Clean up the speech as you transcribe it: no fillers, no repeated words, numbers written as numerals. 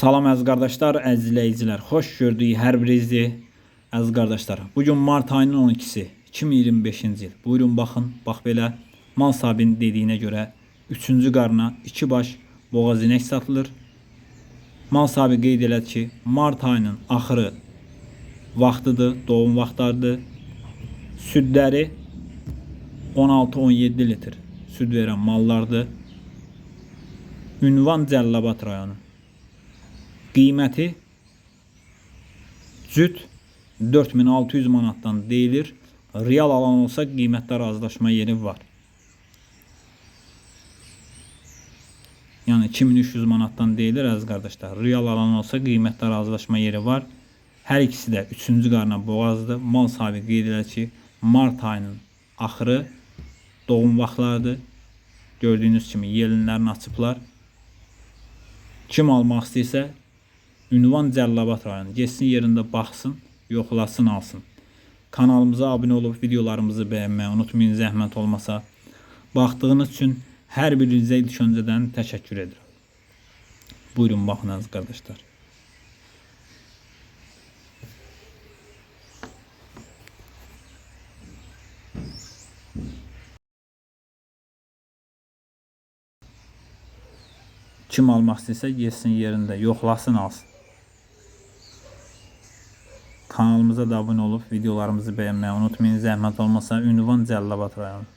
Salam əziz qardaşlar, əziz izləyicilər. Xoş gördük hər birinizi. Əziz qardaşlar, bugün mart ayının 12-si 2025-ci il. Buyurun baxın, bax belə mal sahibinin dediyinə görə 3-cü qarına 2 baş boğaz inək satılır. Mal sahibi qeyd elədi ki, mart ayının axırı vaxtıdır, doğum vaxtlarıdır. Südləri 16-17 litr süd verən mallardır. Ünvan Cəlilabad rayonu. Qiyməti cüt 4600 manatdan deyilir. Real alan olsa qiymətdə razılaşma yeri var. Yəni 2300 manatdan deyilir əziz qardaşlar. Real alan olsa qiymətdə razılaşma yeri var. Hər ikisi də 3-cü qarına boğazdır. Mal sahibi qeyd edir ki, mart ayının axırı doğum vaxtlarıdır. Gördüyünüz kimi yelinlərini açıblar. Kim almaq istəyirsə Ünvan Cəlilabad rayonu getsin yerində baxsın, yoxlasın, alsın. Kanalımıza abunə olub videolarımızı bəyənməyi unutmayın, zəhmət olmasa. Baxdığınız üçün hər birinizə ilk öncədən təşəkkür edirəm. Buyurun baxın əziz qardaşlar. Kim almaq istəyirsə getsin yerində, yoxlasın, alsın. Kanalımıza da abunə olub videolarımızı bəyənməyi unutmayın, zəhmət olmasa. Ünvan Cəlilabad rayonu.